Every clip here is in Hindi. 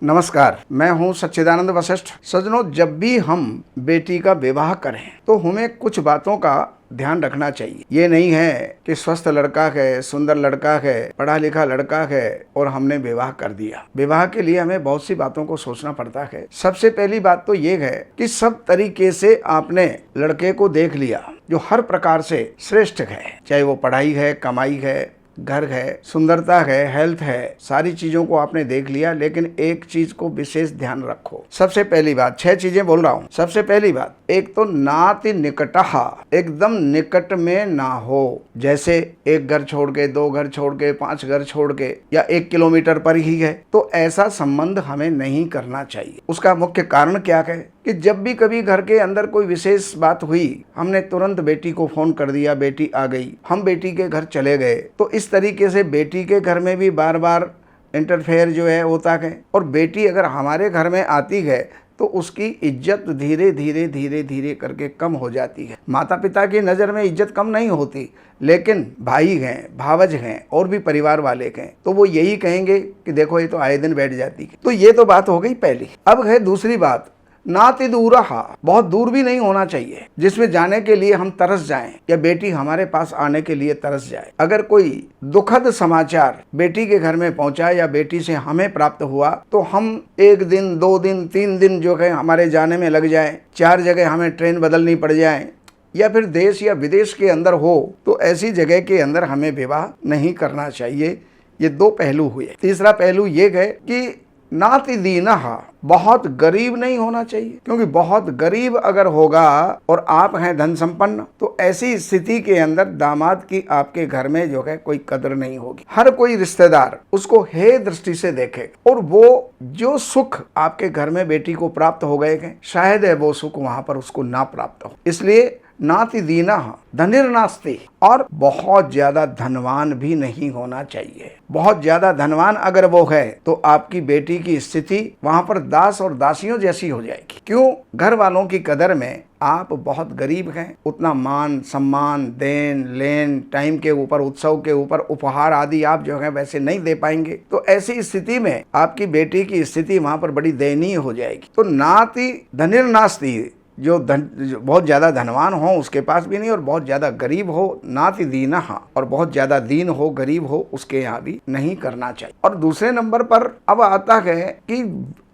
नमस्कार, मैं हूं सच्चिदानंद वशिष्ठ। सज्जनों, जब भी हम बेटी का विवाह करें तो हमें कुछ बातों का ध्यान रखना चाहिए। ये नहीं है कि स्वस्थ लड़का है, सुंदर लड़का है, पढ़ा लिखा लड़का है और हमने विवाह कर दिया। विवाह के लिए हमें बहुत सी बातों को सोचना पड़ता है। सबसे पहली बात तो ये है कि सब तरीके से आपने लड़के को देख लिया जो हर प्रकार से श्रेष्ठ है, चाहे वो पढ़ाई है, कमाई है, घर है, सुंदरता है, हेल्थ है, सारी चीजों को आपने देख लिया। लेकिन एक चीज को विशेष ध्यान रखो। सबसे पहली बात, 6 चीजें बोल रहा हूं। सबसे पहली बात, एक तो नाति निकटहा, एकदम निकट में ना हो। जैसे एक घर छोड़ के, 2 घर छोड़ के, 5 घर छोड़ के, या 1 किलोमीटर पर ही है, तो ऐसा संबंध हमें नहीं करना चाहिए। उसका मुख्य कारण क्या है कि जब भी कभी घर के अंदर कोई विशेष बात हुई, हमने तुरंत बेटी को फोन कर दिया, बेटी आ गई, हम बेटी के घर चले गए। तो इस तरीके से बेटी के घर में भी बार बार इंटरफेयर जो है होता है। और बेटी अगर हमारे घर में आती है तो उसकी इज्जत धीरे धीरे धीरे धीरे करके कम हो जाती है। माता पिता की नज़र में इज्जत कम नहीं होती, लेकिन भाई हैं, भावज हैं और भी परिवार वाले हैं तो वो यही कहेंगे कि देखो ये तो आए दिन बैठ जाती है। तो ये तो बात हो गई पहली। अब है दूसरी बात, नाति दूरहा, बहुत दूर भी नहीं होना चाहिए जिसमें जाने के लिए हम तरस जाएं या बेटी हमारे पास आने के लिए तरस जाए। अगर कोई दुखद समाचार बेटी के घर में पहुंचा या बेटी से हमें प्राप्त हुआ तो हम 1 दिन, 2 दिन, 3 दिन जो है हमारे जाने में लग जाए, 4 जगह हमें ट्रेन बदलनी पड़ जाए, या फिर देश या विदेश के अंदर हो, तो ऐसी जगह के अंदर हमें विवाह नहीं करना चाहिए। ये 2 पहलू हुए। तीसरा पहलू ये है कि नाति दीनहा, बहुत गरीब नहीं होना चाहिए, क्योंकि बहुत गरीब अगर होगा और आप हैं धन संपन्न तो ऐसी स्थिति के अंदर दामाद की आपके घर में जो है कोई कदर नहीं होगी। हर कोई रिश्तेदार उसको हे दृष्टि से देखे और वो जो सुख आपके घर में बेटी को प्राप्त हो गए हैं, शायद है वो सुख वहां पर उसको ना प्राप्त हो। इसलिए नाति दीना धनिर नास्ति, और बहुत ज्यादा धनवान भी नहीं होना चाहिए। बहुत ज्यादा धनवान अगर वो है तो आपकी बेटी की स्थिति वहां पर दास और दासियों जैसी हो जाएगी। क्यों? घर वालों की कदर में आप बहुत गरीब हैं, उतना मान सम्मान, देन लेन, टाइम के ऊपर, उत्सव के ऊपर उपहार आदि आप जो है वैसे नहीं दे पाएंगे। तो ऐसी स्थिति में आपकी बेटी की स्थिति वहां पर बड़ी दयनीय हो जाएगी। तो नाति धनिर नास्ति, जो बहुत ज़्यादा धनवान हो उसके पास भी नहीं और बहुत ज़्यादा गरीब हो, नाति दीनहा, और बहुत ज़्यादा दीन हो, गरीब हो, उसके यहाँ भी नहीं करना चाहिए। और दूसरे नंबर पर अब आता है कि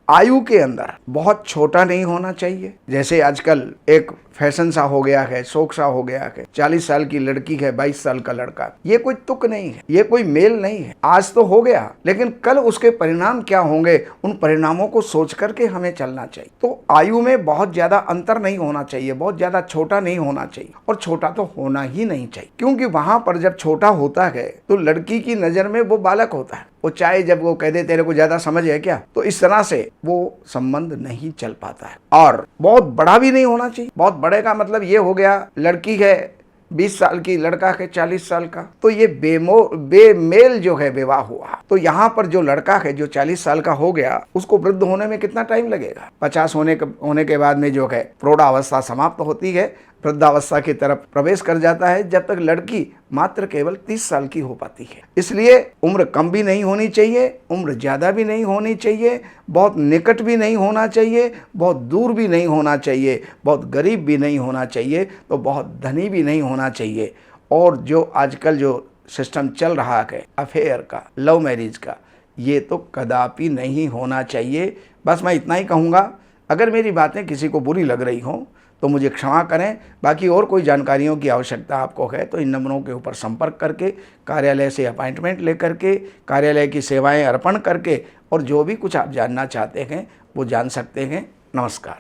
आयु के अंदर बहुत छोटा नहीं होना चाहिए। जैसे आजकल एक फैशन सा हो गया है, शौक सा हो गया है, 40 साल की लड़की है, 22 साल का लड़का, ये कोई तुक नहीं है, ये कोई मेल नहीं है। आज तो हो गया, लेकिन कल उसके परिणाम क्या होंगे, उन परिणामों को सोच करके हमें चलना चाहिए। तो आयु में बहुत ज्यादा अंतर नहीं होना चाहिए, बहुत ज्यादा छोटा नहीं होना चाहिए, और छोटा तो होना ही नहीं चाहिए, क्योंकि वहां पर जब छोटा होता है तो लड़की की नजर में वो बालक होता है। वो चाहे जब वो कह दे तेरे को ज्यादा समझ है क्या, तो इस तरह से वो संबंध नहीं चल पाता है। और बहुत बड़ा भी नहीं होना चाहिए। बहुत बड़े का मतलब ये हो गया, लड़की है 20 साल की, लड़का है 40 साल का, तो ये बेमेल जो है विवाह हुआ। तो यहाँ पर जो लड़का है जो 40 साल का हो गया, उसको वृद्ध होने में कितना टाइम लगेगा? 50 होने के बाद में जो है प्रौढ़ावस्था समाप्त होती है, वृद्धावस्था की तरफ प्रवेश कर जाता है, जब तक लड़की मात्र केवल 30 साल की हो पाती है। इसलिए उम्र कम भी नहीं होनी चाहिए, उम्र ज्यादा भी नहीं होनी चाहिए, बहुत निकट भी नहीं होना चाहिए, बहुत दूर भी नहीं होना चाहिए, बहुत गरीब भी नहीं होना चाहिए, तो बहुत धनी भी नहीं होना चाहिए। और जो आजकल जो सिस्टम चल रहा है अफेयर का, लव मैरिज का, ये तो कदापि नहीं होना चाहिए। बस मैं इतना ही कहूँगा। अगर मेरी बातें किसी को बुरी लग रही हों तो मुझे क्षमा करें। बाकी और कोई जानकारियों की आवश्यकता आपको है तो इन नंबरों के ऊपर संपर्क करके, कार्यालय से अपॉइंटमेंट लेकर के, कार्यालय की सेवाएं अर्पण करके, और जो भी कुछ आप जानना चाहते हैं वो जान सकते हैं। नमस्कार।